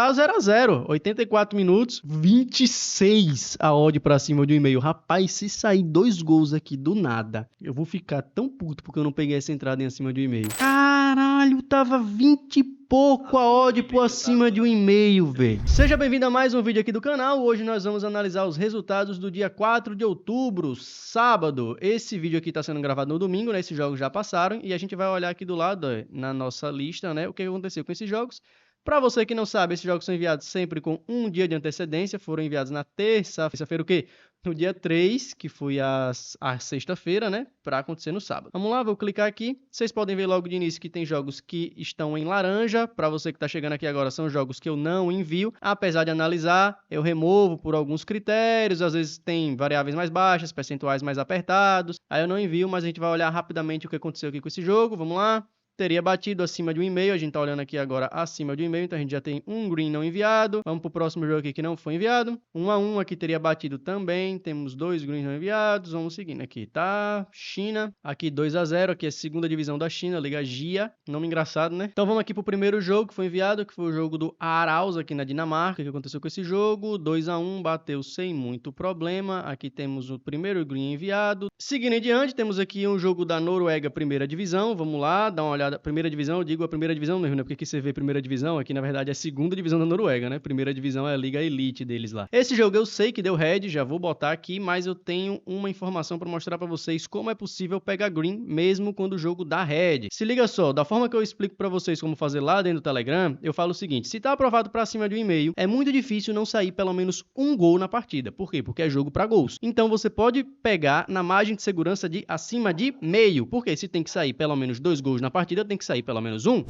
lá 0-0, 84 minutos, 26 a odd pra cima de 1,5. Rapaz, se sair 2 gols aqui do nada, eu vou ficar tão puto porque eu não peguei essa entrada em acima de 1,5. Caralho, tava 20 e pouco a odd por acima de 1,5, velho. Seja bem-vindo a mais um vídeo aqui do canal. Hoje nós vamos analisar os resultados do dia 4 de outubro, sábado. Esse vídeo aqui tá sendo gravado no domingo, né? Esses jogos já passaram e a gente vai olhar aqui do lado, ó, na nossa lista, né? O que aconteceu com esses jogos. Para você que não sabe, esses jogos são enviados sempre com um dia de antecedência. Foram enviados na terça-feira, o quê? No dia 3, que foi a sexta-feira, né? Para acontecer no sábado. Vamos lá, vou clicar aqui. Vocês podem ver logo de início que tem jogos que estão em laranja. Para você que está chegando aqui agora, são jogos que eu não envio. Apesar de analisar, eu removo por alguns critérios. Às vezes tem variáveis mais baixas, percentuais mais apertados. Aí eu não envio, mas a gente vai olhar rapidamente o que aconteceu aqui com esse jogo. Vamos lá. Teria batido acima de 1,5, a gente tá olhando aqui agora acima de 1,5, então a gente já tem um green não enviado. Vamos pro próximo jogo aqui que não foi enviado. 1-1 aqui teria batido também, temos 2 greens não enviados. Vamos seguindo aqui, tá? China, aqui 2-0, aqui é a segunda divisão da China, Liga Jia, nome engraçado, né? Então vamos aqui pro primeiro jogo que foi enviado, que foi o jogo do Aarhus aqui na Dinamarca. O que aconteceu com esse jogo? 2-1, bateu sem muito problema. Aqui temos o primeiro green enviado. Seguindo em diante, temos aqui um jogo da Noruega, primeira divisão. Vamos lá, dar uma olhada. Primeira divisão, eu digo a primeira divisão mesmo, né? Porque aqui você vê primeira divisão, aqui na verdade é a segunda divisão da Noruega, né? Primeira divisão é a Liga Elite deles lá. Esse jogo eu sei que deu red, já vou botar aqui, mas eu tenho uma informação para mostrar para vocês como é possível pegar green mesmo quando o jogo dá red. Se liga só, da forma que eu explico para vocês como fazer lá dentro do Telegram, eu falo o seguinte: se tá aprovado para cima de 1,5, é muito difícil não sair pelo menos um gol na partida. Por quê? Porque é jogo para gols. Então você pode pegar na margem de segurança de acima de meio, porque se tem que sair pelo menos 2 gols na partida, tem que sair pelo menos um.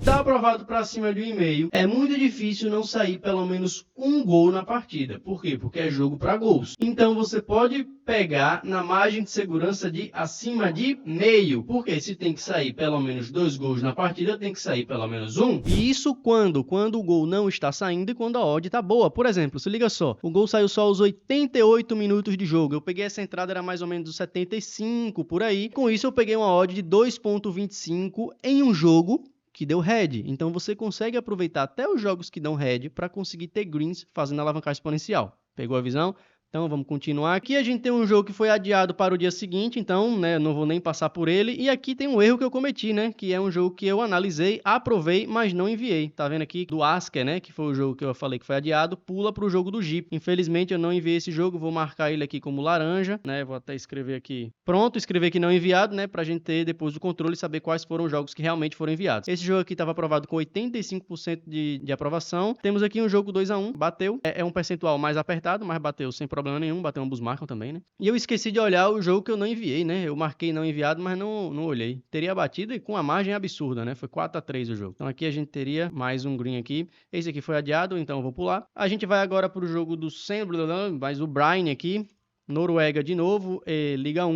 Tá aprovado para cima de 1,5. É muito difícil não sair pelo menos um gol na partida. Por quê? Porque é jogo para gols. Então você pode pegar na margem de segurança de acima de meio. Porque se tem que sair pelo menos 2 gols na partida, tem que sair pelo menos um. E isso quando o gol não está saindo e quando a odd tá boa. Por exemplo, se liga só, o gol saiu só aos 88 minutos de jogo. Eu peguei essa entrada, era mais ou menos os 75 por aí. Com isso eu peguei uma odd de 2,25 em um jogo que deu red. Então você consegue aproveitar até os jogos que dão red para conseguir ter greens fazendo alavancagem exponencial. Pegou a visão? Então vamos continuar. Aqui a gente tem um jogo que foi adiado para o dia seguinte, então, né, não vou nem passar por ele. E aqui tem um erro que eu cometi, né, que é um jogo que eu analisei, aprovei, mas não enviei. Tá vendo aqui do Asker, né, que foi o jogo que eu falei que foi adiado, pula para o jogo do Jeep. Infelizmente eu não enviei esse jogo, vou marcar ele aqui como laranja, né, vou até escrever aqui. Pronto, escrever que não enviado, né, pra gente ter depois do controle e saber quais foram os jogos que realmente foram enviados. Esse jogo aqui estava aprovado com 85% de aprovação. Temos aqui um jogo 2-1, bateu. É um percentual mais apertado, mas bateu sem problema nenhum, bateu ambos marcam também, né? E eu esqueci de olhar o jogo que eu não enviei, né? Eu marquei não enviado, mas não olhei. Teria batido e com a margem absurda, né? Foi 4-3 o jogo. Então aqui a gente teria mais um green aqui. Esse aqui foi adiado, então eu vou pular. A gente vai agora para o jogo do mais o Brian aqui. Noruega de novo, Liga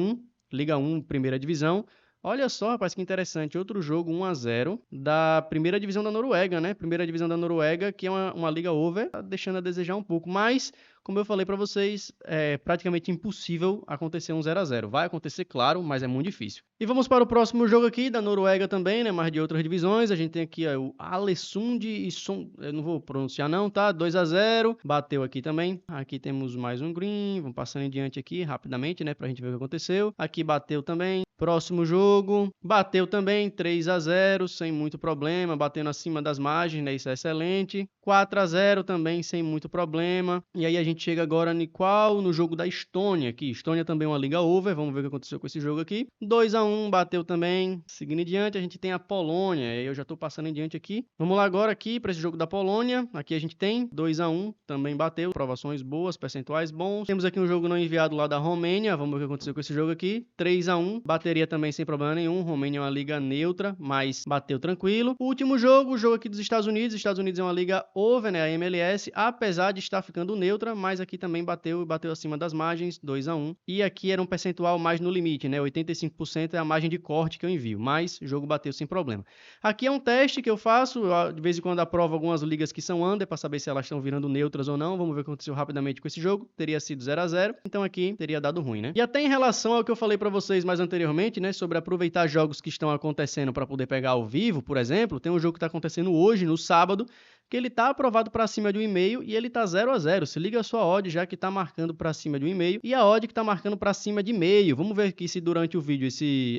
1, primeira divisão. Olha só, rapaz, que interessante. Outro jogo 1-0 da primeira divisão da Noruega, né? Primeira divisão da Noruega, que é uma liga over, tá deixando a desejar um pouco. Mas, como eu falei para vocês, é praticamente impossível acontecer um 0-0. Vai acontecer, claro, mas é muito difícil. E vamos para o próximo jogo aqui, da Noruega também, né? Mas de outras divisões. A gente tem aqui ó, o Alesund e Son... Eu não vou pronunciar não, tá? 2-0. Bateu aqui também. Aqui temos mais um green. Vamos passando em diante aqui rapidamente, né? Pra gente ver o que aconteceu. Aqui bateu também. Próximo jogo, bateu também 3-0, sem muito problema, batendo acima das margens, né? Isso é excelente. 4-0 também, sem muito problema. E aí a gente chega agora no jogo da Estônia aqui. Estônia também é uma liga over, vamos ver o que aconteceu com esse jogo aqui. 2-1, bateu também. Seguindo em diante, a gente tem a Polônia, eu já tô passando em diante aqui. Vamos lá agora aqui para esse jogo da Polônia. Aqui a gente tem 2-1, também bateu. Aprovações boas, percentuais bons. Temos aqui um jogo não enviado lá da Romênia, vamos ver o que aconteceu com esse jogo aqui. 3-1, bateu. Bateria também sem problema nenhum. Romênia é uma liga neutra, mas bateu tranquilo. O último jogo, o jogo aqui dos Estados Unidos. Estados Unidos é uma liga over, né? A MLS, apesar de estar ficando neutra, mas aqui também bateu acima das margens, 2-1. E aqui era um percentual mais no limite, né? 85% é a margem de corte que eu envio, mas o jogo bateu sem problema. Aqui é um teste que eu faço, de vez em quando aprovo algumas ligas que são under, para saber se elas estão virando neutras ou não. Vamos ver o que aconteceu rapidamente com esse jogo. Teria sido 0-0, então aqui teria dado ruim, né? E até em relação ao que eu falei para vocês mais anteriormente, né, sobre aproveitar jogos que estão acontecendo para poder pegar ao vivo, por exemplo, tem um jogo que está acontecendo hoje, no sábado, que ele está aprovado para cima de 1,5 e ele está 0-0. Se liga a sua odd já que está marcando para cima de 1,5 e a odd que está marcando para cima de meio. Vamos ver aqui se durante o vídeo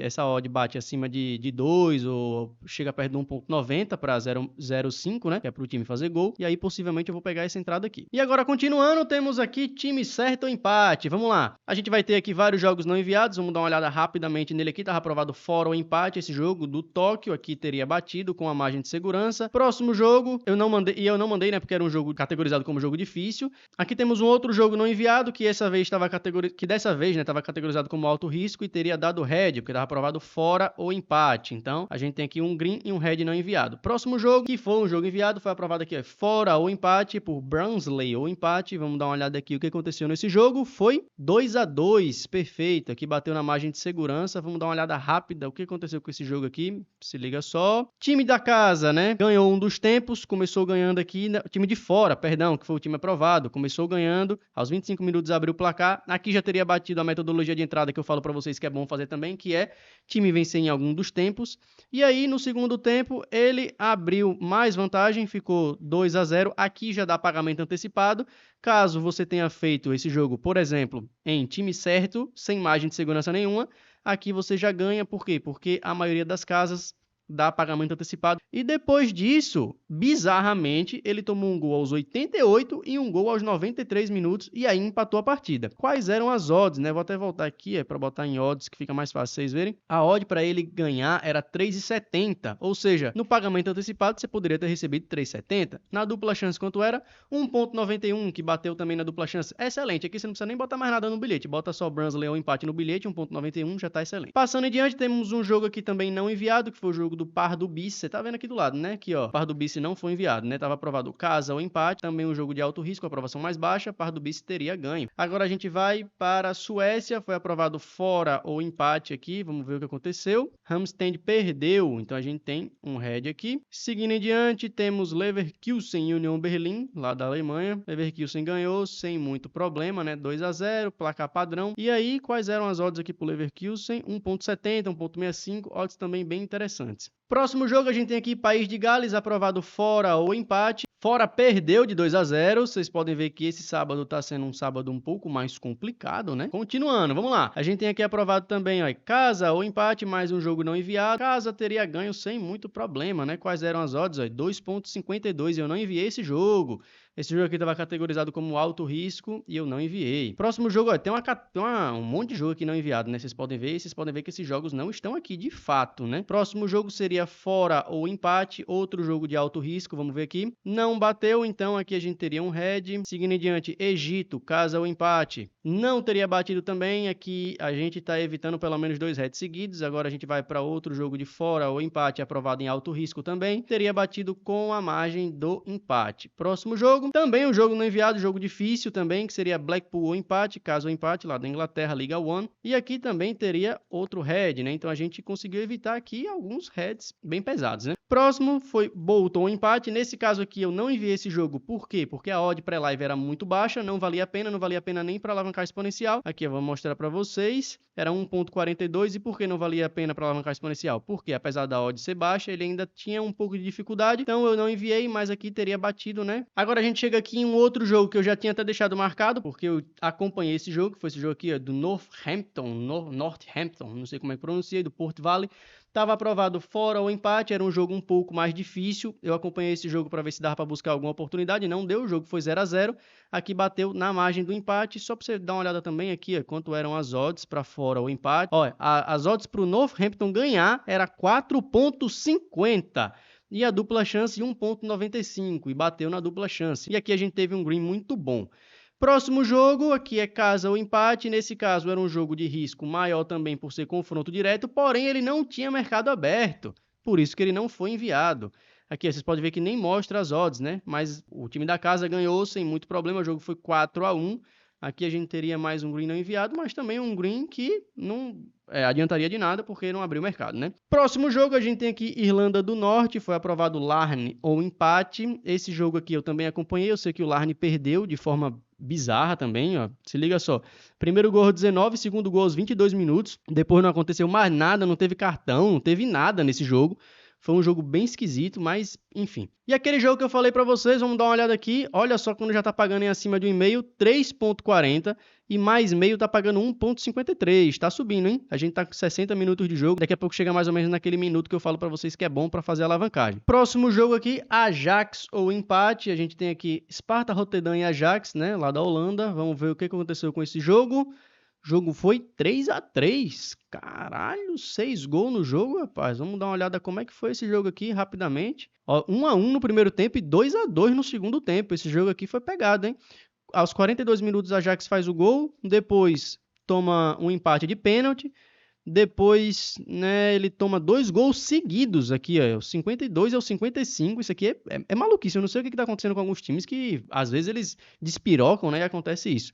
essa odd bate acima de 2 ou chega perto de 1,90 para 0,05, né, que é para o time fazer gol. E aí possivelmente eu vou pegar essa entrada aqui. E agora continuando, temos aqui time certo ou empate. Vamos lá. A gente vai ter aqui vários jogos não enviados. Vamos dar uma olhada rapidamente nele aqui. Estava aprovado fora ou empate esse jogo do Tóquio. Aqui teria batido com a margem de segurança. Próximo jogo, eu não mandei, né, porque era um jogo categorizado como jogo difícil. Aqui temos um outro jogo não enviado, que dessa vez, né, estava categorizado como alto risco e teria dado red, porque estava aprovado fora ou empate. Então, a gente tem aqui um green e um red não enviado. Próximo jogo, que foi um jogo enviado, foi aprovado aqui fora ou empate por Barnsley ou empate. Vamos dar uma olhada aqui o que aconteceu nesse jogo. Foi 2-2, perfeito. Aqui bateu na margem de segurança. Vamos dar uma olhada rápida o que aconteceu com esse jogo aqui. Se liga só. Time da casa, né, ganhou um dos tempos, começou ganhando aqui, time de fora, perdão, que foi o time aprovado, começou ganhando, aos 25 minutos abriu o placar, aqui já teria batido a metodologia de entrada que eu falo para vocês que é bom fazer também, que é time vencer em algum dos tempos, e aí no segundo tempo ele abriu mais vantagem, ficou 2-0, aqui já dá pagamento antecipado, caso você tenha feito esse jogo, por exemplo, em time certo, sem margem de segurança nenhuma, aqui você já ganha, por quê? Porque a maioria das casas dá pagamento antecipado. E depois disso, bizarramente, ele tomou um gol aos 88 e um gol aos 93 minutos e aí empatou a partida. Quais eram as odds, né? Vou até voltar aqui para botar em odds que fica mais fácil vocês verem. A odd para ele ganhar era 3,70, ou seja, no pagamento antecipado você poderia ter recebido 3,70. Na dupla chance quanto era? 1,91, que bateu também na dupla chance. Excelente, aqui você não precisa nem botar mais nada no bilhete, bota só Barnsley ou empate no bilhete, 1,91 já tá excelente. Passando em diante, temos um jogo aqui também não enviado, que foi o jogo do Pardubice, você tá vendo aqui do lado, né? Aqui, ó, Pardubice não foi enviado, né? Tava aprovado casa ou empate, também um jogo de alto risco, aprovação mais baixa, Pardubice teria ganho. Agora a gente vai para a Suécia, foi aprovado fora ou empate aqui, vamos ver o que aconteceu. Halmstad perdeu, então a gente tem um red aqui. Seguindo em diante, temos Leverkusen e Union Berlin, lá da Alemanha. Leverkusen ganhou sem muito problema, né? 2-0, placar padrão. E aí, quais eram as odds aqui pro Leverkusen? 1,70, 1,65, odds também bem interessantes. Próximo jogo a gente tem aqui País de Gales, aprovado fora ou empate. Fora perdeu de 2-0, vocês podem ver que esse sábado está sendo um sábado um pouco mais complicado, né? Continuando, vamos lá. A gente tem aqui aprovado também, ó, casa ou empate, mais um jogo não enviado. Casa teria ganho sem muito problema, né? Quais eram as odds? 2,52, eu não enviei esse jogo. Esse jogo aqui estava categorizado como alto risco e eu não enviei. Próximo jogo, ó, tem um monte de jogo aqui não enviado, né? Vocês podem ver que esses jogos não estão aqui de fato, né? Próximo jogo seria fora ou empate, outro jogo de alto risco, vamos ver aqui. Não bateu, então aqui a gente teria um red. Seguindo em diante, Egito, casa ou empate. Não teria batido também, aqui a gente está evitando pelo menos 2 reds seguidos. Agora a gente vai para outro jogo de fora ou empate, aprovado em alto risco também. Teria batido com a margem do empate. Próximo jogo. Também um jogo não enviado, jogo difícil também, que seria Blackpool ou empate, caso ou empate, lá da Inglaterra, Liga One. E aqui também teria outro head, né? Então a gente conseguiu evitar aqui alguns heads bem pesados, né? Próximo foi Bolton ou empate. Nesse caso aqui eu não enviei esse jogo. Por quê? Porque a odd pré-live era muito baixa, não valia a pena nem para alavancar exponencial. Aqui eu vou mostrar para vocês. Era 1,42 e por que não valia a pena para alavancar exponencial? Porque apesar da odd ser baixa, ele ainda tinha um pouco de dificuldade. Então eu não enviei, mas aqui teria batido, né? Agora a gente chega aqui em um outro jogo que eu já tinha até deixado marcado, porque eu acompanhei esse jogo, que foi esse jogo aqui, ó, do Northampton, não sei como é que pronuncia, do Port Vale. Estava aprovado fora ou empate, era um jogo um pouco mais difícil. Eu acompanhei esse jogo para ver se dava para buscar alguma oportunidade, não deu, o jogo foi 0-0. Aqui bateu na margem do empate, só para você dar uma olhada também aqui, ó, quanto eram as odds para fora ou empate. Ó, as odds para o Northampton ganhar era 4,50. E a dupla chance 1,95 e bateu na dupla chance. E aqui a gente teve um green muito bom. Próximo jogo, aqui é casa ou empate. Nesse caso era um jogo de risco maior também por ser confronto direto, porém ele não tinha mercado aberto. Por isso que ele não foi enviado. Aqui, vocês podem ver que nem mostra as odds, né? Mas o time da casa ganhou sem muito problema, o jogo foi 4-1. Aqui a gente teria mais um green não enviado, mas também um green que não adiantaria de nada, porque não abriu o mercado, né? Próximo jogo, a gente tem aqui Irlanda do Norte, foi aprovado Larne ou empate. Esse jogo aqui eu também acompanhei, eu sei que o Larne perdeu de forma bizarra também, ó. Se liga só. Primeiro gol aos 19, segundo gol aos 22 minutos. Depois não aconteceu mais nada, não teve cartão, não teve nada nesse jogo. Foi um jogo bem esquisito, mas enfim. E aquele jogo que eu falei para vocês, vamos dar uma olhada aqui. Olha só quando já tá pagando em acima de 1,5, 3,40 e mais meio tá pagando 1,53. Tá subindo, hein? A gente tá com 60 minutos de jogo. Daqui a pouco chega mais ou menos naquele minuto que eu falo para vocês que é bom para fazer a alavancagem. Próximo jogo aqui, Ajax ou empate. A gente tem aqui Sparta Rotterdam e Ajax, né, lá da Holanda. Vamos ver o que aconteceu com esse jogo. O jogo foi 3-3. Caralho, 6 gols no jogo, rapaz. Vamos dar uma olhada como é que foi esse jogo aqui rapidamente. Ó, 1-1 no primeiro tempo e 2-2 no segundo tempo. Esse jogo aqui foi pegado, hein? Aos 42 minutos, a Ajax faz o gol. Depois toma um empate de pênalti. Depois, né, ele toma 2 gols seguidos aqui, ó, os 52 e os 55. Isso aqui é maluquice. Eu não sei o que está acontecendo com alguns times que, às vezes, eles despirocam, né, e acontece isso.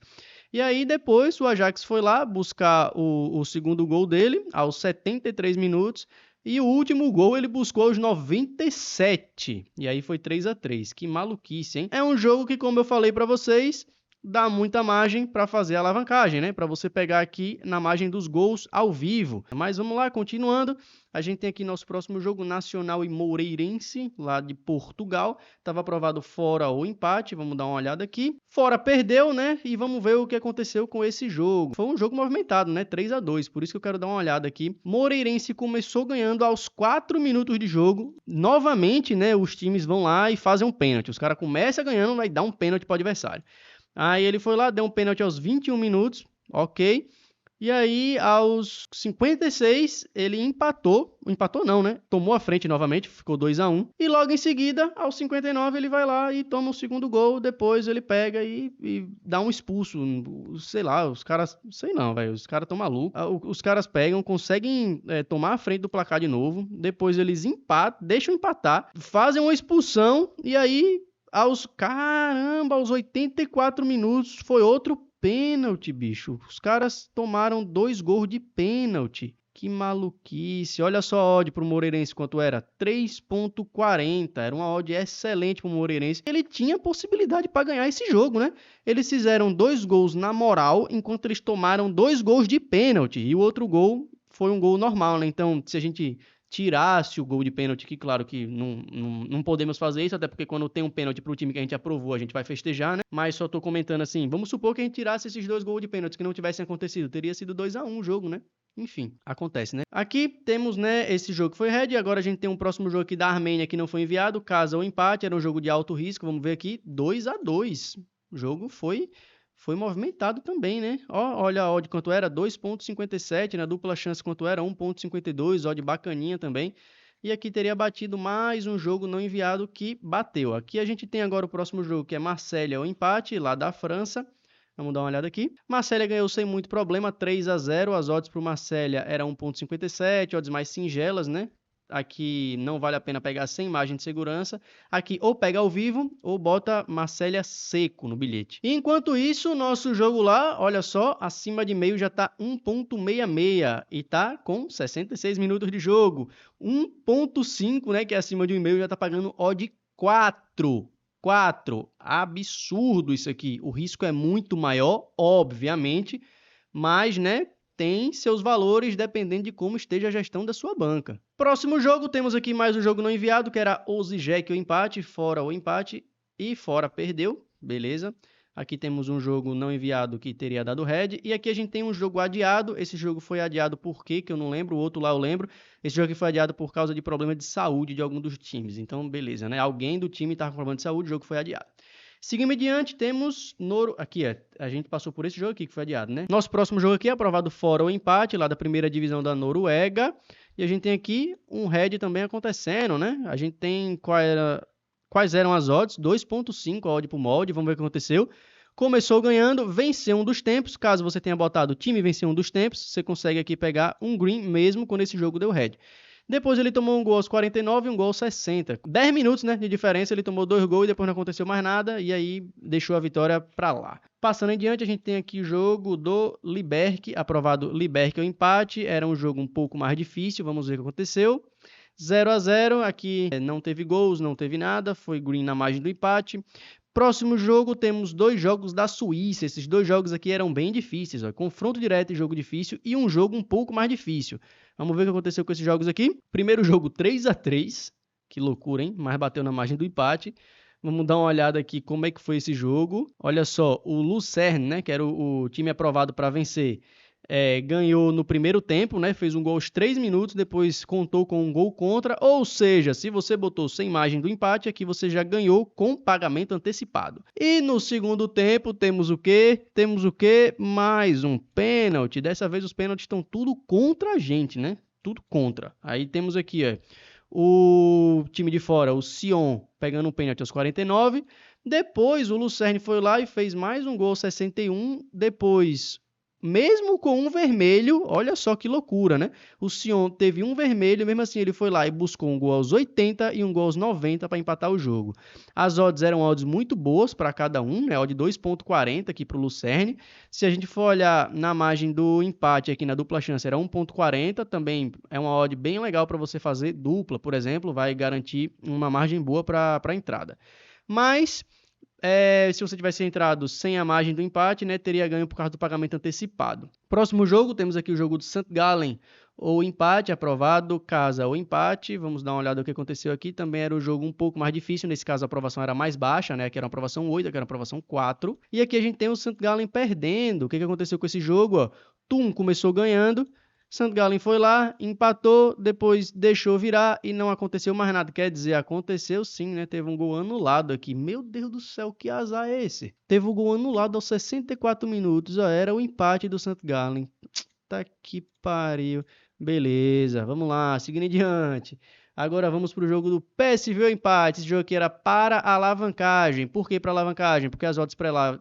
E aí, depois, o Ajax foi lá buscar o segundo gol dele, aos 73 minutos. E o último gol ele buscou aos 97. E aí foi 3-3. Que maluquice, hein? É um jogo que, como eu falei para vocês, dá muita margem para fazer a alavancagem, né? Para você pegar aqui na margem dos gols ao vivo. Mas vamos lá, continuando. A gente tem aqui nosso próximo jogo, Nacional e Moreirense, lá de Portugal. Estava aprovado fora ou empate, vamos dar uma olhada aqui. Fora perdeu, né? E vamos ver o que aconteceu com esse jogo. Foi um jogo movimentado, né? 3-2, por isso que eu quero dar uma olhada aqui. Moreirense começou ganhando aos 4 minutos de jogo. Novamente, né? Os times vão lá e fazem um pênalti. Os caras começam ganhando, vai dar um pênalti para o adversário. Aí ele foi lá, deu um pênalti aos 21 minutos, ok. E aí, aos 56, ele empatou não, né? Tomou a frente novamente, ficou 2-1. E logo em seguida, aos 59, ele vai lá e toma o segundo gol. Depois ele pega e dá um expulso. Sei lá, os caras... Sei não, velho. Os caras estão malucos. Os caras pegam, conseguem tomar a frente do placar de novo. Depois eles empatam, deixam empatar, fazem uma expulsão e aí... aos 84 minutos, foi outro pênalti, bicho. Os caras tomaram 2 gols de pênalti. Que maluquice. Olha só a odd pro Moreirense quanto era. 3,40. Era uma odd excelente pro Moreirense. Ele tinha possibilidade para ganhar esse jogo, né? Eles fizeram 2 gols na moral, enquanto eles tomaram 2 gols de pênalti. E o outro gol foi um gol normal, né? Então, se a gente... tirasse o gol de pênalti, que claro que não podemos fazer isso, até porque quando tem um pênalti para o time que a gente aprovou, a gente vai festejar, né? Mas só tô comentando assim, vamos supor que a gente tirasse esses 2 gols de pênalti que não tivessem acontecido, teria sido 2-1 o jogo, né? Enfim, acontece, né? Aqui temos, né, esse jogo que foi red, agora a gente tem um próximo jogo aqui da Armênia que não foi enviado, casa ou empate, era um jogo de alto risco, vamos ver aqui, 2-2. O jogo foi movimentado também, né? Ó, olha a odd quanto era, 2,57, na dupla chance quanto era, 1,52, odd bacaninha também. E aqui teria batido mais um jogo não enviado que bateu. Aqui a gente tem agora o próximo jogo, que é Marselha ou empate, lá da França. Vamos dar uma olhada aqui. Marselha ganhou sem muito problema, 3-0. As odds para o Marselha eram 1,57, odds mais singelas, né? Aqui não vale a pena pegar sem margem de segurança. Aqui ou pega ao vivo ou bota Marselha seco no bilhete. E enquanto isso, nosso jogo lá, olha só, acima de meio já tá 1,66 e tá com 66 minutos de jogo. 1,5, né, que é acima de 1,5 já tá pagando odd 4. Absurdo isso aqui. O risco é muito maior, obviamente, mas, né, tem seus valores dependendo de como esteja a gestão da sua banca. Próximo jogo, temos aqui mais um jogo não enviado, que era Osijek ou empate, fora ou empate, e fora perdeu, beleza. Aqui temos um jogo não enviado que teria dado red, e aqui a gente tem um jogo adiado. Esse jogo foi adiado por quê? Que eu não lembro, o outro lá eu lembro. Esse jogo aqui foi adiado por causa de problema de saúde de algum dos times, então beleza, né? Alguém do time estava com problema de saúde, o jogo foi adiado. Seguindo adiante, temos aqui, a gente passou por esse jogo aqui que foi adiado, né? Nosso próximo jogo aqui é aprovado fora ou empate, lá da primeira divisão da Noruega. E a gente tem aqui um red também acontecendo, né? A gente tem quais eram as odds, 2,5 a odd pro molde, vamos ver o que aconteceu. Começou ganhando, venceu um dos tempos. Caso você tenha botado o time venceu um dos tempos, você consegue aqui pegar um green mesmo quando esse jogo deu red. Depois ele tomou um gol aos 49 e um gol aos 60. 10 minutos, né, de diferença, ele tomou 2 gols e depois não aconteceu mais nada, e aí deixou a vitória pra lá. Passando em diante, a gente tem aqui o jogo do Liberc, aprovado Liberc ao empate, era um jogo um pouco mais difícil, vamos ver o que aconteceu. 0-0, aqui não teve gols, não teve nada, foi green na margem do empate. Próximo jogo, temos 2 jogos da Suíça. Esses 2 jogos aqui eram bem difíceis. Ó. Confronto direto e jogo difícil e um jogo um pouco mais difícil. Vamos ver o que aconteceu com esses jogos aqui. Primeiro jogo 3-3. Que loucura, hein? Mas bateu na margem do empate. Vamos dar uma olhada aqui como é que foi esse jogo. Olha só, o Lucerne, né, que era o time aprovado para vencer, ganhou no primeiro tempo, né? Fez um gol aos 3 minutos, depois contou com um gol contra, ou seja, se você botou sem margem do empate, aqui você já ganhou com pagamento antecipado. E no segundo tempo temos o quê? Temos o quê? Mais um pênalti. Dessa vez os pênaltis estão tudo contra a gente, né? Tudo contra. Aí temos aqui, o time de fora, o Sion, pegando um pênalti aos 49. Depois o Lucerne foi lá e fez mais um gol aos 61. Depois, mesmo com um vermelho, olha só que loucura, né? O Sion teve um vermelho, mesmo assim ele foi lá e buscou um gol aos 80 e um gol aos 90 para empatar o jogo. As odds eram odds muito boas para cada um, né? Odd 2.40 aqui para o Lucerne. Se a gente for olhar na margem do empate aqui na dupla chance, era 1.40, também é uma odd bem legal para você fazer dupla, por exemplo, vai garantir uma margem boa para a entrada. Mas se você tivesse entrado sem a margem do empate, né, teria ganho por causa do pagamento antecipado. Próximo jogo, temos aqui o jogo do St. Gallen, ou empate, aprovado, casa ou empate. Vamos dar uma olhada no que aconteceu aqui. Também era um jogo um pouco mais difícil, nesse caso a aprovação era mais baixa, né, aqui era uma aprovação 8, aqui era uma aprovação 4. E aqui a gente tem o St. Gallen perdendo. O que aconteceu com esse jogo? Ó? Thun começou ganhando, St. Gallen foi lá, empatou, depois deixou virar e não aconteceu mais nada. Quer dizer, aconteceu sim, né? Teve um gol anulado aqui. Meu Deus do céu, que azar é esse? Teve um gol anulado aos 64 minutos. Ó, era o empate do St. Gallen. Tá que pariu. Beleza, vamos lá, seguindo em diante. Agora vamos para o jogo do PSV ao empate. Esse jogo aqui era para alavancagem. Por que para alavancagem? Porque as odds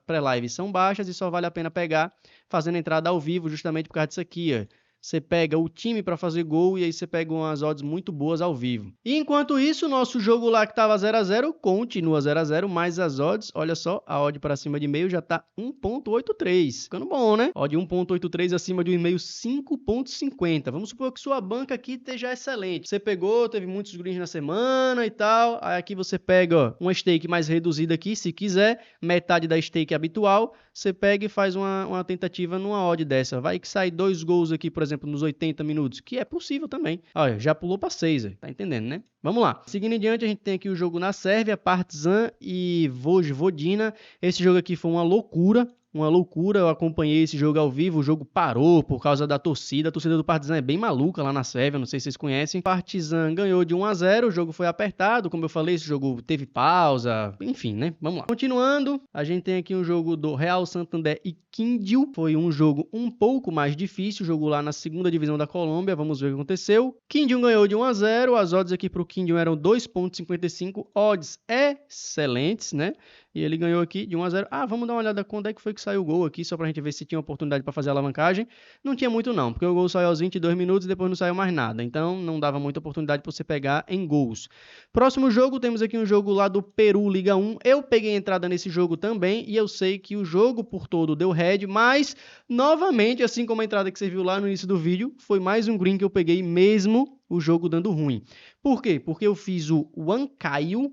pré-live são baixas e só vale a pena pegar fazendo entrada ao vivo, justamente por causa disso aqui, ó. Você pega o time para fazer gol e aí você pega umas odds muito boas ao vivo. E enquanto isso, o nosso jogo lá que estava 0-0 continua 0-0, mas as odds, olha só, a odd para cima de meio já está 1.83. Ficando bom, né? Odd 1.83 acima de 1,5, 5.50. Vamos supor que sua banca aqui esteja excelente. Você pegou, teve muitos greens na semana e tal. Aí aqui você pega, ó, uma stake mais reduzida aqui, se quiser, metade da stake habitual. Você pega e faz uma tentativa numa odd dessa. Vai que sai 2 gols aqui, por exemplo, nos 80 minutos, que é possível também. Olha, já pulou para 6, tá entendendo, né? Vamos lá. Seguindo em diante, a gente tem aqui o jogo na Sérvia, Partizan e Vojvodina. Esse jogo aqui foi uma loucura. Eu acompanhei esse jogo ao vivo, o jogo parou por causa da torcida. A torcida do Partizan é bem maluca lá na Sérvia, não sei se vocês conhecem. Partizan ganhou de 1-0, o jogo foi apertado, como eu falei, esse jogo teve pausa, enfim, né? Vamos lá. Continuando, a gente tem aqui um jogo do Real Santander e Quindio. Foi um jogo um pouco mais difícil, jogo lá na segunda divisão da Colômbia, vamos ver o que aconteceu. Quindio ganhou de 1-0, as odds aqui para o Quindio eram 2.55, odds excelentes, né? E ele ganhou aqui de 1-0. Vamos dar uma olhada quando é que foi que saiu o gol aqui, só pra gente ver se tinha oportunidade para fazer a alavancagem. Não tinha muito não, porque o gol saiu aos 22 minutos e depois não saiu mais nada. Então não dava muita oportunidade para você pegar em gols. Próximo jogo, temos aqui um jogo lá do Peru, Liga 1. Eu peguei entrada nesse jogo também e eu sei que o jogo por todo deu red, mas novamente, assim como a entrada que você viu lá no início do vídeo, foi mais um green que eu peguei mesmo o jogo dando ruim. Por quê? Porque eu fiz o Huancayo,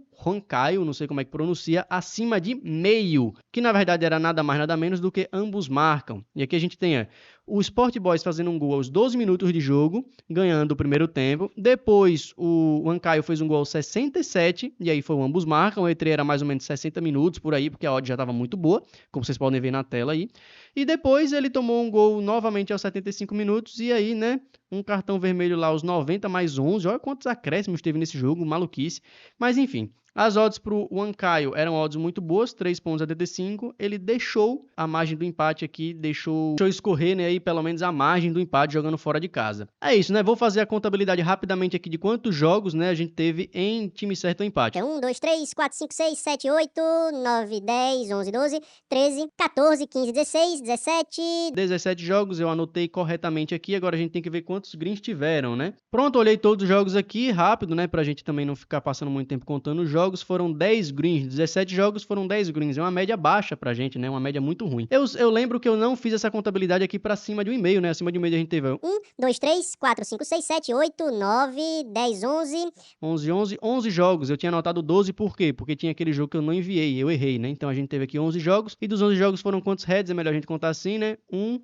não sei como é que pronuncia, acima de meio, que na verdade era nada mais nada menos do que ambos marcam. E aqui a gente tem o Sport Boys fazendo um gol aos 12 minutos de jogo, ganhando o primeiro tempo. Depois o Huancayo fez um gol aos 67, e aí foi o ambos marcam. O E3 era mais ou menos 60 minutos por aí, porque a odd já estava muito boa, como vocês podem ver na tela aí. E depois ele tomou um gol novamente aos 75 minutos, e aí, né, um cartão vermelho lá aos 90 mais 11. Olha quantos acréscimos teve nesse jogo, maluquice. Mas enfim, As odds para o Huancayo eram odds muito boas, 3,75. Ele deixou a margem do empate aqui, deixou escorrer, né, aí pelo menos a margem do empate jogando fora de casa. É isso, né? Vou fazer a contabilidade rapidamente aqui de quantos jogos, né, a gente teve em time certo ou empate. 1, 2, 3, 4, 5, 6, 7, 8, 9, 10, 11, 12, 13, 14, 15, 16, 17... 17 jogos, eu anotei corretamente aqui, agora a gente tem que ver quantos greens tiveram, né? Pronto, olhei todos os jogos aqui, rápido, né, pra gente também não ficar passando muito tempo contando os jogos. Foram 10 greens, 17 jogos foram 10 greens, é uma média baixa pra gente, né, uma média muito ruim. Eu lembro que eu não fiz essa contabilidade aqui pra cima de 1,5, né, acima de 1,5 a gente teve 1, 2, 3, 4, 5, 6, 7, 8, 9, 10, 11... 11 jogos, eu tinha anotado 12, por quê? Porque tinha aquele jogo que eu não enviei, eu errei, né, então a gente teve aqui 11 jogos, e dos 11 jogos foram quantos heads? É melhor a gente contar assim, né,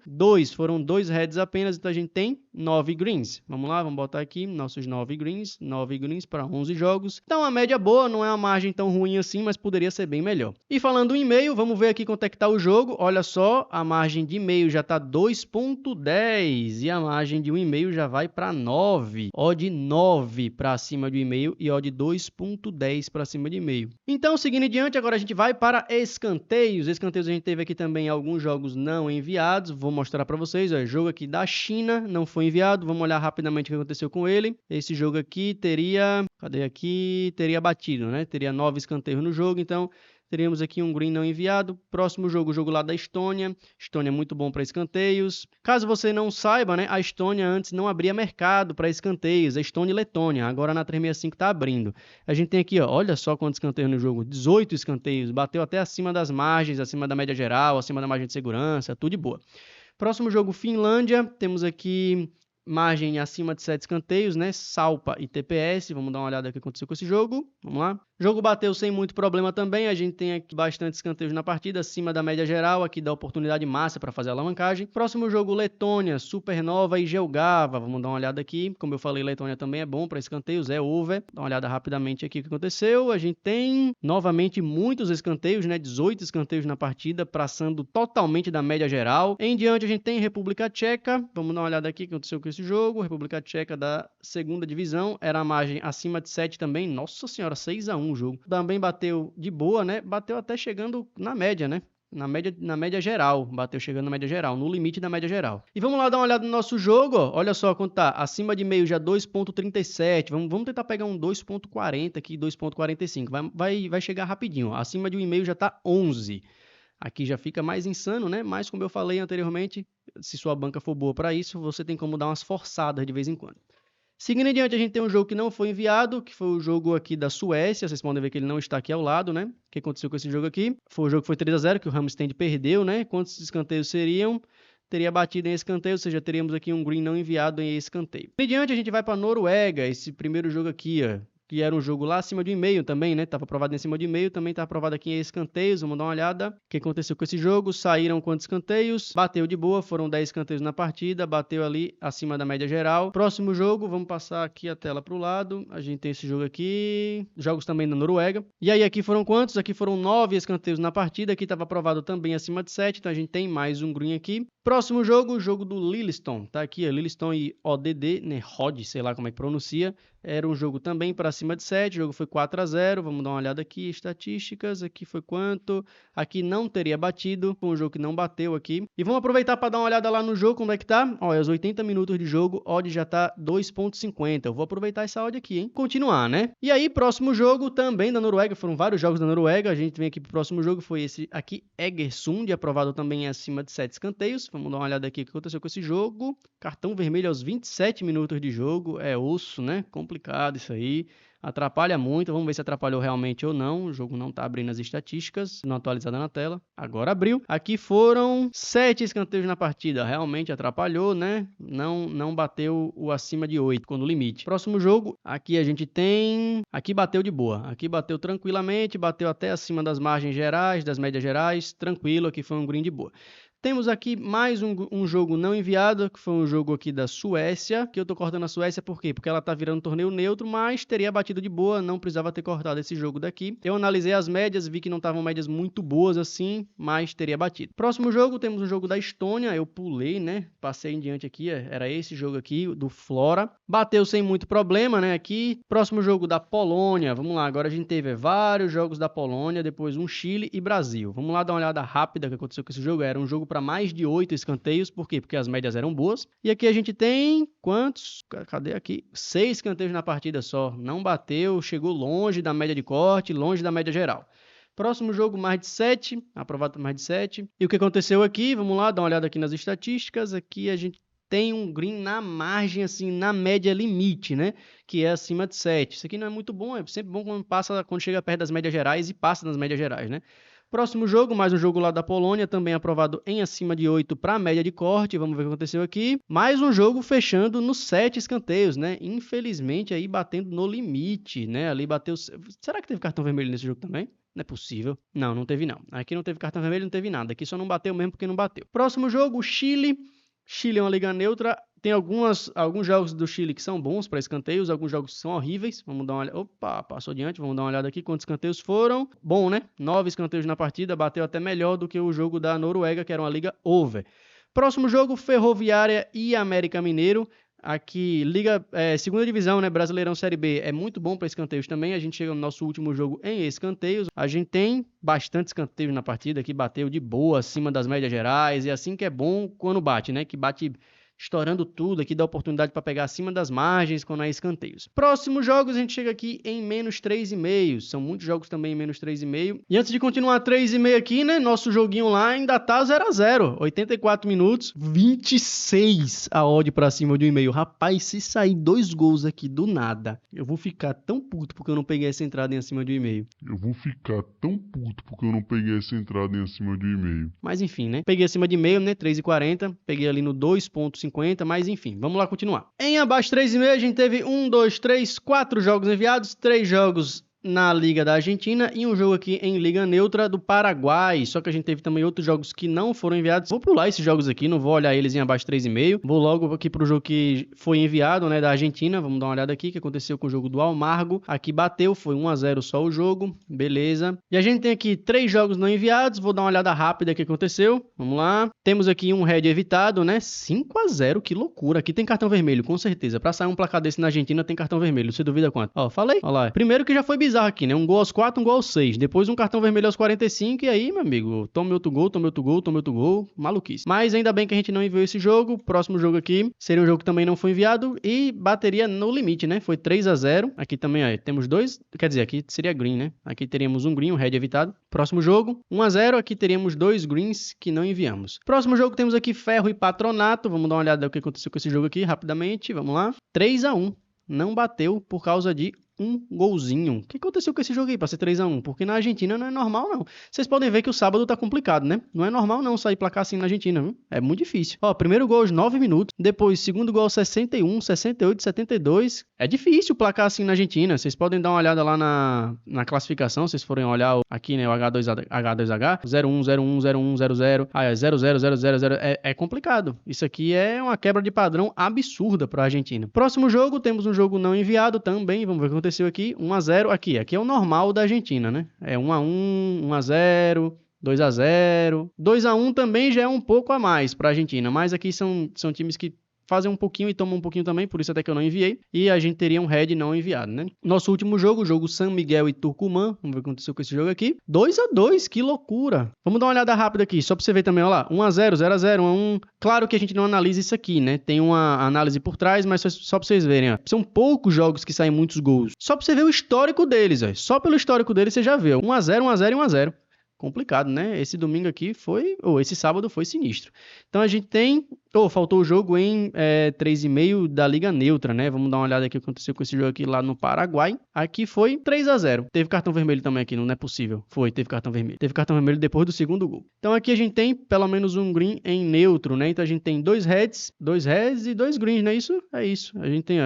2, foram 2 heads apenas, então a gente tem 9 greens. Vamos lá, vamos botar aqui nossos 9 greens para 11 jogos. Então a média boa, não é uma margem tão ruim assim, mas poderia ser bem melhor. E falando em e-mail, vamos ver aqui quanto é que tá o jogo. Olha só, a margem de e-mail já tá 2,10 e a margem de 1,5 já vai para 9. Odd 9 para cima de 1,5 e odd 2,10 para cima de 1,5. Então, seguindo adiante, agora a gente vai para escanteios. Escanteios a gente teve aqui também alguns jogos não enviados. Vou mostrar para vocês, ó, jogo aqui da China, não foi enviado. Vamos olhar rapidamente o que aconteceu com ele. Esse jogo aqui teria... Cadê aqui? Teria batido, né? Teria 9 escanteios no jogo, então teríamos aqui um green não enviado. Próximo jogo, o jogo lá da Estônia. Estônia é muito bom para escanteios. Caso você não saiba, né, a Estônia antes não abria mercado para escanteios. A Estônia e Letônia. Agora na 365 está abrindo. A gente tem aqui, ó, olha só quantos escanteios no jogo. 18 escanteios. Bateu até acima das margens, acima da média geral, acima da margem de segurança. Tudo de boa. Próximo jogo, Finlândia. Temos aqui margem acima de 7 escanteios, né? Salpa e TPS. Vamos dar uma olhada no que aconteceu com esse jogo. Vamos lá. O jogo bateu sem muito problema também. A gente tem aqui bastante escanteios na partida, acima da média geral. Aqui dá oportunidade massa para fazer a alavancagem. Próximo jogo, Letônia, Supernova e Jelgava. Vamos dar uma olhada aqui. Como eu falei, Letônia também é bom para escanteios, é over. Dá uma olhada rapidamente aqui o que aconteceu. A gente tem novamente muitos escanteios, né? 18 escanteios na partida, passando totalmente da média geral. Em diante a gente tem República Tcheca. Vamos dar uma olhada aqui o que aconteceu com esse jogo. República Tcheca da segunda divisão. Era a margem acima de 7 também. Nossa senhora, 6-1 o jogo. Também bateu de boa, né? Bateu até chegando na média, né? Na média geral, bateu chegando na média geral, no limite da média geral. E vamos lá dar uma olhada no nosso jogo, ó. Olha só quanto tá, acima de meio já 2,37, vamos tentar pegar um 2,40 aqui, 2,45, vai chegar rapidinho, ó. Acima de 1,5 já tá 11. Aqui já fica mais insano, né? Mas como eu falei anteriormente, se sua banca for boa para isso, você tem como dar umas forçadas de vez em quando. Seguindo adiante, a gente tem um jogo que não foi enviado, que foi o jogo aqui da Suécia. Vocês podem ver que ele não está aqui ao lado, né? O que aconteceu com esse jogo aqui? Foi o jogo que foi 3-0, que o Hammerstein perdeu, né? Quantos escanteios seriam? Teria batido em escanteio, ou seja, teríamos aqui um green não enviado em escanteio. Seguindo adiante, a gente vai para a Noruega, esse primeiro jogo aqui, ó, que era um jogo lá acima de 1,5 também, né? Tava aprovado em cima de 1,5, também tá aprovado aqui em escanteios. Vamos dar uma olhada. O que aconteceu com esse jogo? Saíram quantos escanteios? Bateu de boa, foram 10 escanteios na partida, bateu ali acima da média geral. Próximo jogo, vamos passar aqui a tela pro lado. A gente tem esse jogo aqui, jogos também da Noruega. E aí aqui foram quantos? Aqui foram 9 escanteios na partida, aqui estava aprovado também acima de 7, então a gente tem mais um green aqui. Próximo jogo, o jogo do Lillestrøm, tá aqui, Lillestrøm e ODD, né, Rod, sei lá como é que pronuncia. Era um jogo também para cima de 7, o jogo foi 4-0, vamos dar uma olhada aqui, estatísticas, aqui foi quanto? Aqui não teria batido, foi um jogo que não bateu aqui. E vamos aproveitar para dar uma olhada lá no jogo, como é que tá? Olha, aos 80 minutos de jogo, odd já tá 2,50, eu vou aproveitar essa odd aqui, hein? Continuar, né? E aí, próximo jogo também da Noruega, foram vários jogos da Noruega, a gente vem aqui pro próximo jogo, foi esse aqui, Egersund, aprovado também acima de 7 escanteios. Vamos dar uma olhada aqui o que aconteceu com esse jogo. Cartão vermelho aos 27 minutos de jogo, é osso, né? Complicado isso aí, atrapalha muito, vamos ver se atrapalhou realmente ou não. O jogo não tá abrindo as estatísticas, não atualizada na tela, agora abriu. Aqui foram 7 escanteios na partida, realmente atrapalhou, né? Não bateu o acima de 8, ficou no limite. Próximo jogo, aqui a gente tem, aqui bateu de boa, aqui bateu tranquilamente, bateu até acima das margens gerais, das médias gerais, tranquilo, aqui foi um green de boa. Temos aqui mais um jogo não enviado, que foi um jogo aqui da Suécia, que eu tô cortando a Suécia por quê? Porque ela tá virando um torneio neutro, mas teria batido de boa, não precisava ter cortado esse jogo daqui. Eu analisei as médias, vi que não estavam médias muito boas assim, mas teria batido. Próximo jogo, temos um jogo da Estônia, eu pulei, né? Passei em diante aqui, era esse jogo aqui, do Flora. Bateu sem muito problema, né? Aqui. Próximo jogo da Polônia, vamos lá, agora a gente teve vários jogos da Polônia, depois um Chile e Brasil. Vamos lá dar uma olhada rápida o que aconteceu com esse jogo. Era um jogo para mais de 8 escanteios, por quê? Porque as médias eram boas. E aqui a gente tem quantos? Cadê aqui? 6 escanteios na partida só. Não bateu, chegou longe da média de corte, longe da média geral. Próximo jogo, mais de 7, aprovado por mais de 7. E o que aconteceu aqui? Vamos lá, dar uma olhada aqui nas estatísticas. Aqui a gente tem um green na margem, assim, na média limite, né? Que é acima de 7. Isso aqui não é muito bom, é sempre bom quando chega perto das médias gerais e passa nas médias gerais, né? Próximo jogo, mais um jogo lá da Polônia, também aprovado em acima de 8 para a média de corte. Vamos ver o que aconteceu aqui. Mais um jogo fechando nos 7 escanteios, né? Infelizmente, aí batendo no limite, né? Ali bateu... Será que teve cartão vermelho nesse jogo também? Não é possível. Não, não teve não. Aqui não teve cartão vermelho, não teve nada. Aqui só não bateu mesmo porque não bateu. Próximo jogo, Chile. Chile é uma liga neutra. Tem alguns jogos do Chile que são bons para escanteios, alguns jogos que são horríveis. Vamos dar uma olhada. Opa, passou adiante. Vamos dar uma olhada aqui quantos escanteios foram. Bom, né? 9 escanteios na partida. Bateu até melhor do que o jogo da Noruega, que era uma liga over. Próximo jogo, Ferroviária e América Mineiro. Aqui, segunda divisão, né? Brasileirão Série B é muito bom para escanteios também. A gente chega no nosso último jogo em escanteios. A gente tem bastante escanteios na partida, que bateu de boa, acima das médias gerais. E assim que é bom quando bate, né? Que bate estourando tudo, aqui dá oportunidade para pegar acima das margens quando há escanteios. Próximos jogos, a gente chega aqui em menos 3,5. São muitos jogos também em menos 3,5. E antes de continuar 3,5 aqui, né? Nosso joguinho lá ainda tá 0-0. 84 minutos, 26 a odd para cima de 1,5. Rapaz, se sair 2 gols aqui do nada, eu vou ficar tão puto porque eu não peguei essa entrada em acima de 1,5. Mas enfim, né? Peguei acima de 1,5, né? 3,40. Peguei ali no 2,50. Mas enfim, vamos lá continuar. Em abaixo 3,5 a gente teve 4 jogos enviados, 3 jogos na Liga da Argentina e um jogo aqui em Liga Neutra do Paraguai. Só que a gente teve também outros jogos que não foram enviados. Vou pular esses jogos aqui, não vou olhar eles em abaixo 3,5. Vou logo aqui pro jogo que foi enviado, né, da Argentina. Vamos dar uma olhada aqui, o que aconteceu com o jogo do Almagro. Aqui bateu, foi 1-0 só o jogo, beleza. E a gente tem aqui 3 jogos não enviados, vou dar uma olhada rápida aqui o que aconteceu. Vamos lá. Temos aqui um head evitado, né, 5-0, que loucura. Aqui tem cartão vermelho, com certeza. Pra sair um placar desse na Argentina tem cartão vermelho, você duvida quanto? Ó, falei, ó lá. Primeiro que já foi bizarro aqui, né? Um gol aos 4, um gol aos 6. Depois um cartão vermelho aos 45. E aí, meu amigo, tome outro gol. Maluquice. Mas ainda bem que a gente não enviou esse jogo. Próximo jogo aqui seria um jogo que também não foi enviado e bateria no limite, né? Foi 3-0. Aqui também, ó, temos 2. Quer dizer, aqui seria green, né? Aqui teríamos um green, um red evitado. Próximo jogo, 1-0. Aqui teríamos 2 greens que não enviamos. Próximo jogo temos aqui Ferro e Patronato. Vamos dar uma olhada no que aconteceu com esse jogo aqui rapidamente. Vamos lá. 3-1. Não bateu por causa de um golzinho. O que aconteceu com esse jogo aí pra ser 3-1? Porque na Argentina não é normal, não. Vocês podem ver que o sábado tá complicado, né? Não é normal, não, sair placar assim na Argentina, viu? É muito difícil. Ó, primeiro gol aos 9 minutos. Depois, segundo gol aos 61, 68, 72. É difícil placar assim na Argentina. Vocês podem dar uma olhada lá na classificação, se vocês forem olhar aqui, né? O H2H. 0-1, 0-1, 0-1, 0-0. Ah, é 0-0, 0-0, 0-0. É complicado. Isso aqui é uma quebra de padrão absurda pra Argentina. Próximo jogo, temos um jogo não enviado também. Vamos ver o que aconteceu aqui. 1-0 aqui. Aqui é o normal da Argentina, né? É 1-1, 1-0, 2-0. 2-1 também já é um pouco a mais para a Argentina, mas aqui são times que fazem um pouquinho e tomam um pouquinho também, por isso até que eu não enviei. E a gente teria um head não enviado, né? Nosso último jogo, o jogo San Miguel e Tucumã. Vamos ver o que aconteceu com esse jogo aqui. 2-2, que loucura. Vamos dar uma olhada rápida aqui, só pra você ver também, olha lá. 1-0, 0-0, 1-1. Claro que a gente não analisa isso aqui, né? Tem uma análise por trás, mas só pra vocês verem, ó. São poucos jogos que saem muitos gols. Só pra você ver o histórico deles, ó. Só pelo histórico deles você já vê, ó. 1-0, 1-0 e 1-0. Complicado, né? Esse domingo aqui esse sábado foi sinistro. Então a gente tem... faltou o jogo em 3,5 da Liga Neutra, né? Vamos dar uma olhada aqui o que aconteceu com esse jogo aqui lá no Paraguai. Aqui foi 3-0. Teve cartão vermelho também aqui, não é possível. Teve cartão vermelho. Teve cartão vermelho depois do segundo gol. Então aqui a gente tem pelo menos um green em neutro, né? Então a gente tem 2 heads e 2 greens, não é isso? É isso. A gente tem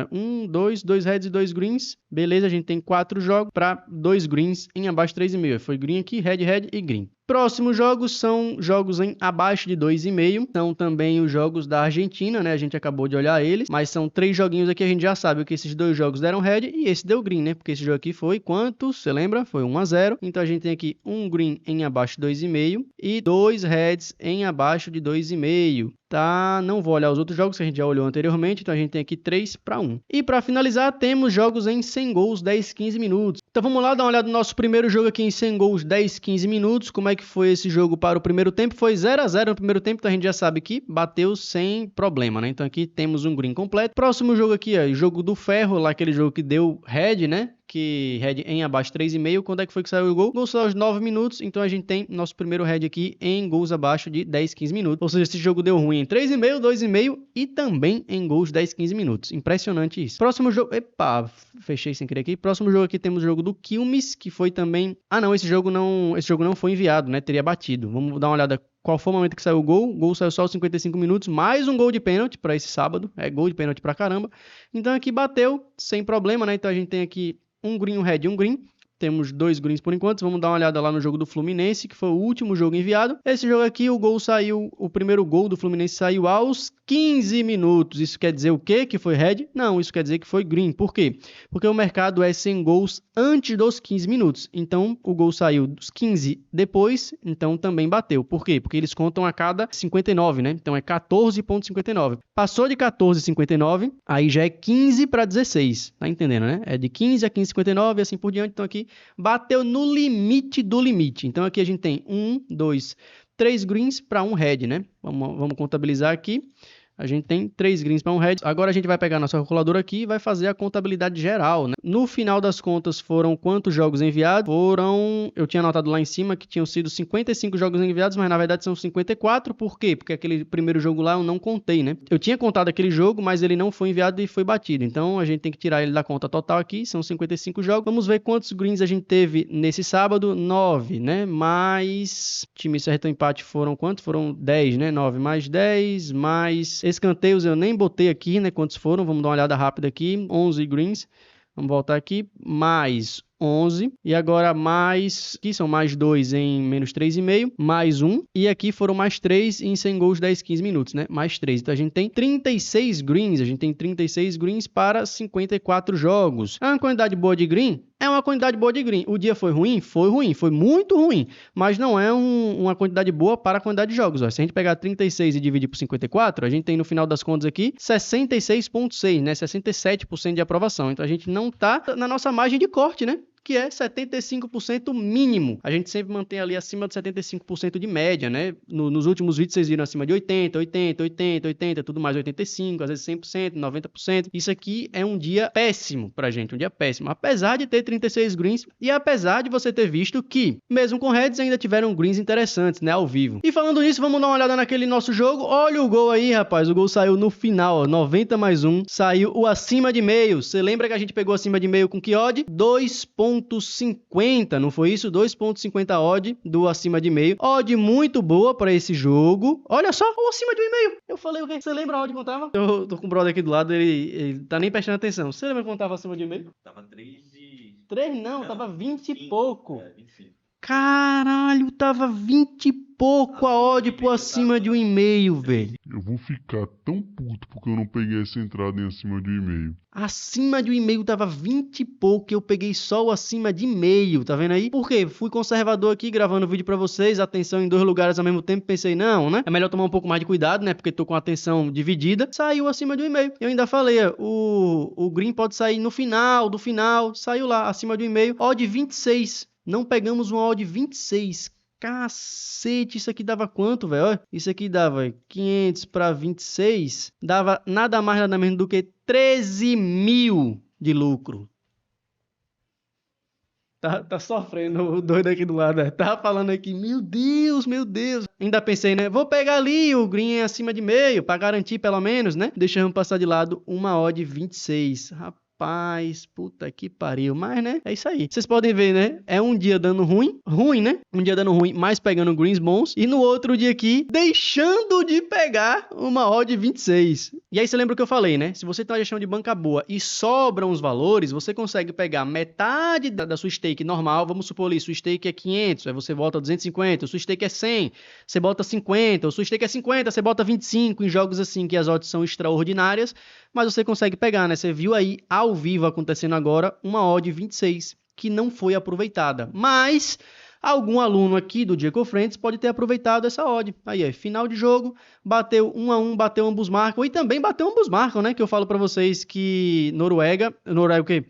2 heads e 2 greens. Beleza, a gente tem 4 jogos para 2 greens em abaixo 3,5. Foi green aqui, red e green. Próximos jogos são jogos em abaixo de 2,5. São também os jogos da Argentina, né? A gente acabou de olhar eles, mas são 3 joguinhos aqui, a gente já sabe que esses 2 jogos deram red e esse deu green, né? Porque esse jogo aqui foi quanto? Você lembra? Foi 1-0. Então a gente tem aqui um green em abaixo de 2,5 e 2 reds em abaixo de 2,5. Tá, não vou olhar os outros jogos que a gente já olhou anteriormente, então a gente tem aqui 3-1. E para finalizar, temos jogos em 100 gols, 10, 15 minutos. Então vamos lá dar uma olhada no nosso primeiro jogo aqui em 100 gols, 10, 15 minutos. Como é que foi esse jogo para o primeiro tempo? Foi 0-0 no primeiro tempo, então a gente já sabe que bateu sem problema, né? Então aqui temos um green completo. Próximo jogo aqui, ó, jogo do ferro, lá aquele jogo que deu red, né? Que red em abaixo 3,5. Quando é que foi que saiu o gol? O gol saiu aos 9 minutos, então a gente tem nosso primeiro red aqui em gols abaixo de 10, 15 minutos. Ou seja, esse jogo deu ruim em 3,5, 2,5 e também em gols 10, 15 minutos. Impressionante isso. Próximo jogo... Epa, fechei sem querer aqui. Próximo jogo aqui temos o jogo do Quilmes, que foi também... Ah não, esse jogo não foi enviado, né? Teria batido. Vamos dar uma olhada qual foi o momento que saiu o gol. O gol saiu só aos 55 minutos, mais um gol de pênalti para esse sábado. É gol de pênalti pra caramba. Então aqui bateu sem problema, né? Então a gente tem aqui um green, um red e um green. Temos 2 greens por enquanto. Vamos dar uma olhada lá no jogo do Fluminense, que foi o último jogo enviado. Esse jogo aqui, o primeiro gol do Fluminense saiu aos 15 minutos. Isso quer dizer o quê? Que foi red? Não, isso quer dizer que foi green. Por quê? Porque o mercado é 100 gols antes dos 15 minutos. Então, o gol saiu dos 15 depois, então também bateu. Por quê? Porque eles contam a cada 59, né? Então é 14,59. Passou de 14,59, aí já é 15 para 16. Tá entendendo, né? É de 15 a 15,59 e assim por diante. Então aqui bateu no limite do limite. Então aqui a gente tem 1, 2, 3 greens para um red, né? Vamos contabilizar aqui. A gente tem 3 greens para um red. Agora a gente vai pegar nossa calculadora aqui e vai fazer a contabilidade geral, né? No final das contas, foram quantos jogos enviados? Eu tinha anotado lá em cima que tinham sido 55 jogos enviados, mas na verdade são 54. Por quê? Porque aquele primeiro jogo lá eu não contei, né? Eu tinha contado aquele jogo, mas ele não foi enviado e foi batido. Então a gente tem que tirar ele da conta total aqui. São 55 jogos. Vamos ver quantos greens a gente teve nesse sábado. 9, né? Mais... O time acertou empate foram quantos? Foram 10, né? 9 mais 10, mais... Escanteios eu nem botei aqui, né? Quantos foram? Vamos dar uma olhada rápida aqui. 11 greens. Vamos voltar aqui. Mais 11. E agora mais... Aqui são mais 2 em menos 3,5. Mais 1. E aqui foram mais 3 em 100 gols 10, 15 minutos, né? Mais 3. Então a gente tem 36 greens. A gente tem 36 greens para 54 jogos. É uma quantidade boa de green? É uma quantidade boa de green. O dia foi ruim? Foi ruim. Foi muito ruim. Mas não é uma quantidade boa para a quantidade de jogos. Ó, se a gente pegar 36 e dividir por 54, a gente tem no final das contas aqui 66,6, né? 67% de aprovação. Então a gente não tá na nossa margem de corte, né? Que é 75% mínimo. A gente sempre mantém ali acima de 75% de média, né? Nos últimos vídeos vocês viram acima de 80, 80, 80, 80, tudo mais 85, às vezes 100%, 90%. Isso aqui é um dia péssimo pra gente, um dia péssimo. Apesar de ter 36 greens e apesar de você ter visto que, mesmo com reds, ainda tiveram greens interessantes, né? Ao vivo. E falando nisso, vamos dar uma olhada naquele nosso jogo. Olha o gol aí, rapaz. O gol saiu no final, ó, 90 mais 1. Saiu o acima de meio. Você lembra que a gente pegou acima de meio com que odd? 2,50, não foi isso? 2,50 odd do acima de meio. Odd muito boa para esse jogo. Olha só, o acima de 1,5. Eu falei o quê? Você lembra a odd quando tava? Eu tô com o brother aqui do lado, ele tá nem prestando atenção. Você lembra quando tava acima de 1,5? Tava 3 e... 3 não, tava 20 e pouco. 25. Caralho, tava 20 e pouco a odd por acima de 1,5, velho. Eu vou ficar tão puto porque eu não peguei essa entrada em acima de 1,5. Acima de 1,5 tava 20 e pouco, eu peguei só o acima de meio, tá vendo aí? Por quê? Fui conservador aqui, gravando vídeo pra vocês, atenção em 2 lugares ao mesmo tempo, pensei, não, né? É melhor tomar um pouco mais de cuidado, né? Porque tô com a atenção dividida. Saiu acima de 1,5. Eu ainda falei, o green pode sair no final, saiu lá, acima de 1,5. Odd 26. Não pegamos uma odd 26. Cacete, isso aqui dava quanto, velho? Isso aqui dava 500 para 26. Dava nada mais, nada menos do que 13 mil de lucro. Tá sofrendo o doido aqui do lado, né? Tá falando aqui, meu Deus, meu Deus. Ainda pensei, né? Vou pegar ali o green acima de meio, pra garantir pelo menos, né? Deixamos passar de lado uma odd 26. Rapaz. Rapaz, puta que pariu. Mas, né, é isso aí. Vocês podem ver, né, é um dia dando ruim, né? Um dia dando ruim, mas pegando greens bons. E no outro dia aqui, deixando de pegar uma odd 26. E aí você lembra o que eu falei, né? Se você tem uma gestão de banca boa e sobram os valores, você consegue pegar metade da sua stake normal. Vamos supor ali, sua stake é 500, aí você bota 250. Sua stake é 100, você bota 50. Ou sua stake é 50, você bota 25 em jogos assim que as odds são extraordinárias. Mas você consegue pegar, né? Você viu aí ao vivo acontecendo agora uma odd 26 que não foi aproveitada. Mas algum aluno aqui do Jacob Friends pode ter aproveitado essa odd. Aí, final de jogo, bateu 1-1, bateu ambos marcam e também bateu ambos marcam, né? Que eu falo pra vocês que Noruega o quê?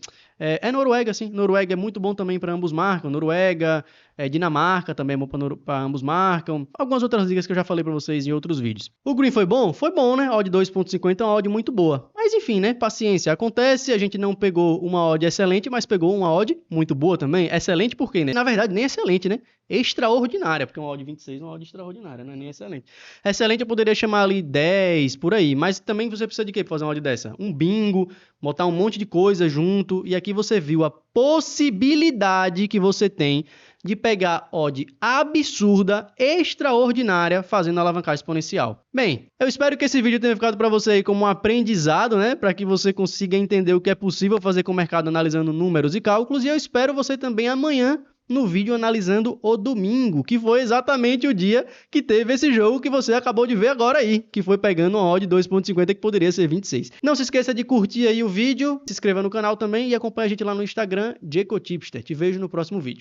Noruega, sim. Noruega é muito bom também para ambos marcam. Noruega, Dinamarca também é bom para ambos marcam. Algumas outras ligas que eu já falei para vocês em outros vídeos. O green foi bom? Foi bom, né? Odd 2.50 é uma odd muito boa. Mas enfim, né? Paciência. Acontece, a gente não pegou uma odd excelente, mas pegou uma odd muito boa também. Excelente por quê, né? Na verdade, nem excelente, né? Extraordinária, porque uma odd 26 é uma odd extraordinária, não é nem excelente. Excelente eu poderia chamar ali 10, por aí. Mas também você precisa de quê para fazer uma odd dessa? Um bingo, botar um monte de coisa junto. E aqui você viu a possibilidade que você tem de pegar odd absurda, extraordinária, fazendo alavancagem exponencial. Bem, eu espero que esse vídeo tenha ficado para você aí como um aprendizado, né? Para que você consiga entender o que é possível fazer com o mercado analisando números e cálculos. E eu espero você também amanhã no vídeo analisando o domingo, que foi exatamente o dia que teve esse jogo que você acabou de ver agora aí, que foi pegando uma odd 2.50 que poderia ser 26. Não se esqueça de curtir aí o vídeo, se inscreva no canal também e acompanhe a gente lá no Instagram, Jacotipster. Te vejo no próximo vídeo.